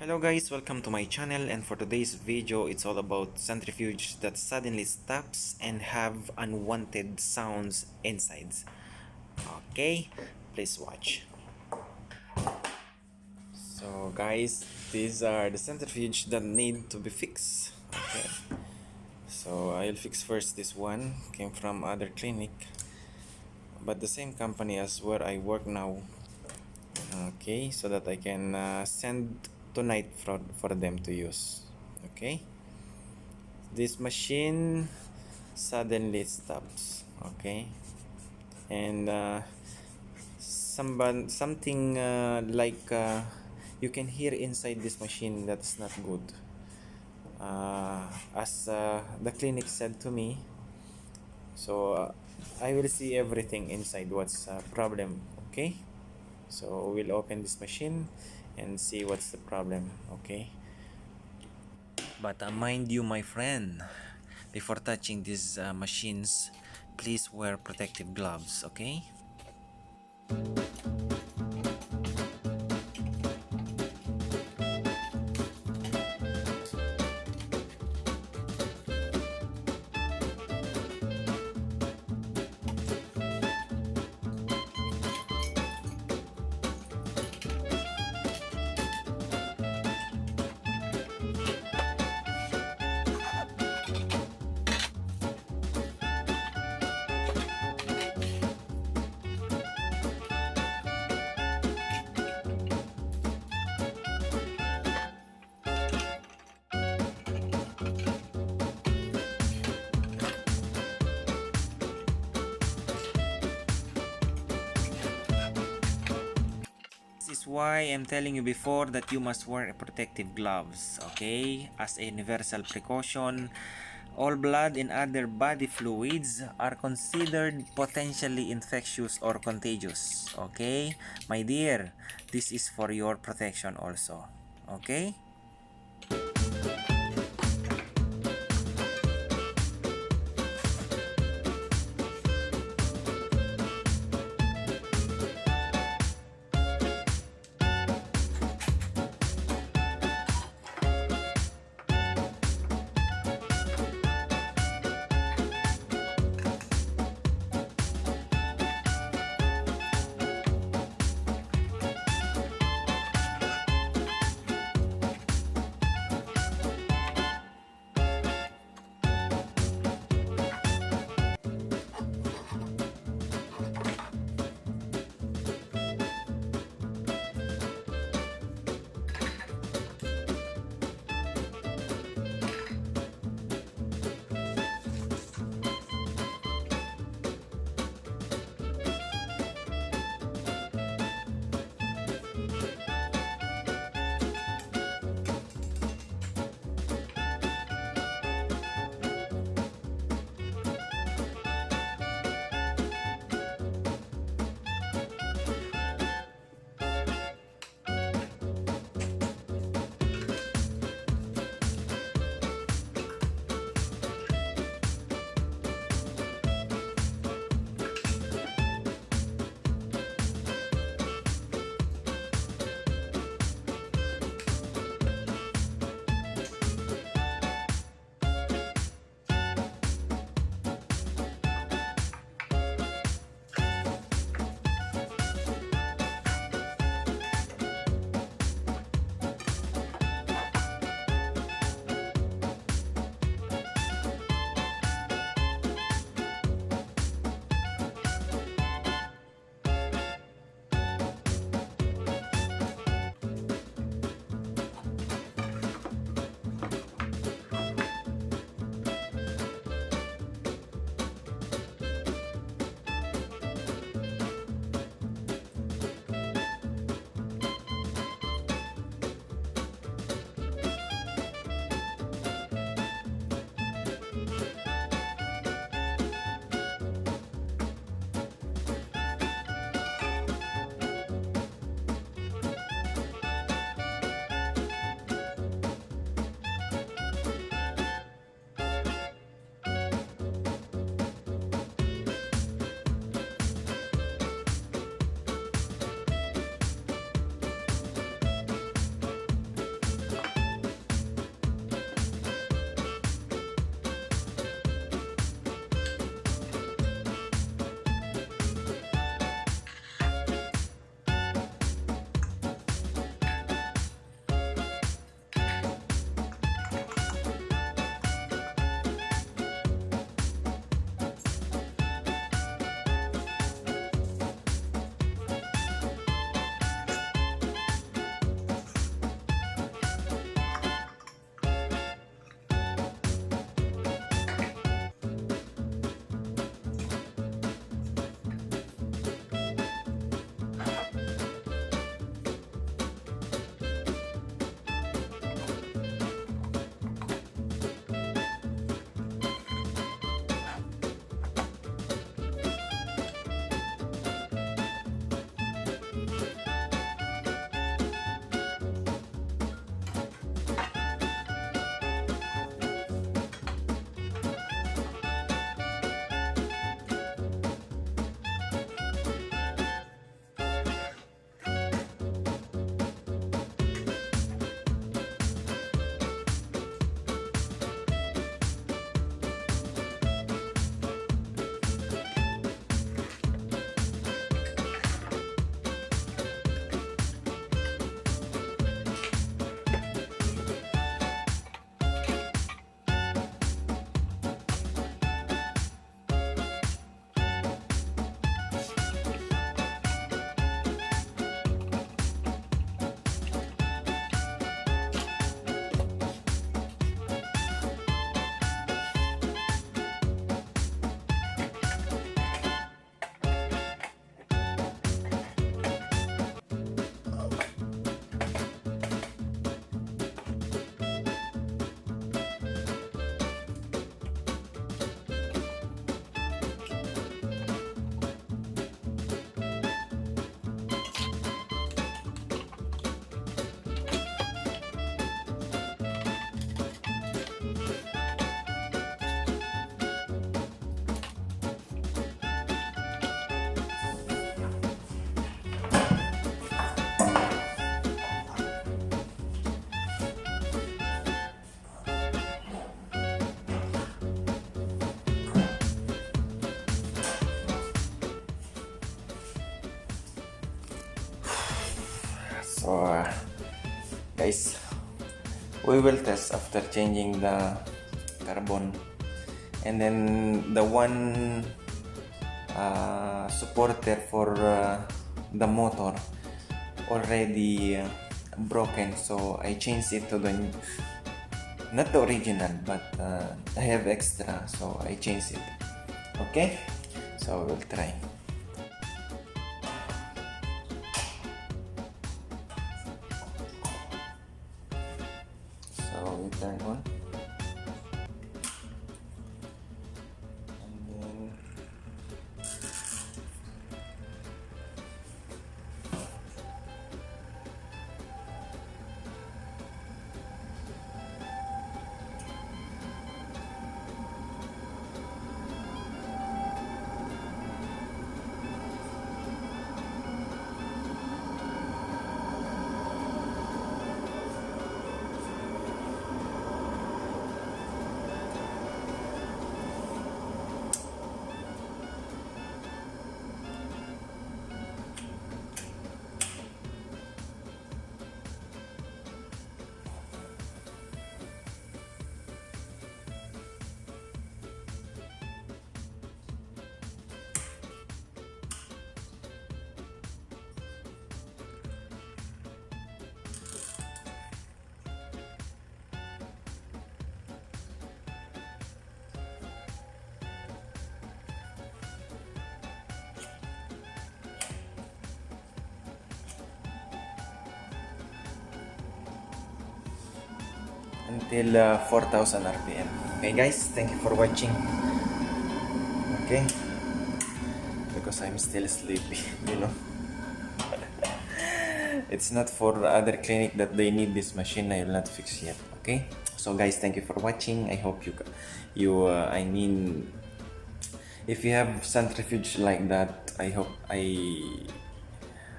Hello guys, welcome to my channel, and for today's video it's all about centrifuge that suddenly stops and have unwanted sounds inside. Okay, please watch. So guys, these are the centrifuge that need to be fixed. Okay, so I'll fix first this one. Came from other clinic, but the same company as where I work now. Okay, so that I can send tonight for them to use. Okay, this machine suddenly stops. Okay, and something like you can hear inside this machine that's not good, as the clinic said to me. So I will see everything inside what's problem. Okay, so we'll open this machine and see what's the problem. Okay, but mind you, my friend, before touching these machines, please wear protective gloves. Okay. This is why I'm telling you before that you must wear protective gloves, okay? As a universal precaution, all blood and other body fluids are considered potentially infectious or contagious, okay? My dear, this is for your protection also, okay? So guys, we will test after changing the carbon, and then the one supporter for the motor already broken, so I changed it to the not the original, but I have extra, so I changed it. Okay, so we'll try. So we turn on, and then until 4000 rpm. Okay guys, thank you for watching. Okay, because I'm still sleepy, you know. It's not for other clinic that they need this machine. I will not fix yet. Okay, so guys, thank you for watching. I hope I mean, if you have centrifuge like that, I hope I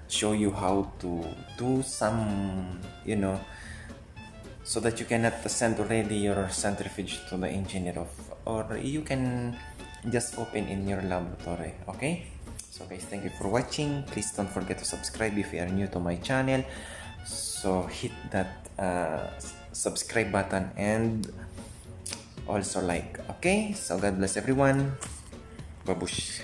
show you how to do some, you know, so that you cannot send already your centrifuge to the engineer or you can just open in your laboratory. Okay, so guys, thank you for watching. Please don't forget to subscribe if you are new to my channel, so hit that subscribe button and also like. Okay, so God bless everyone. Babush.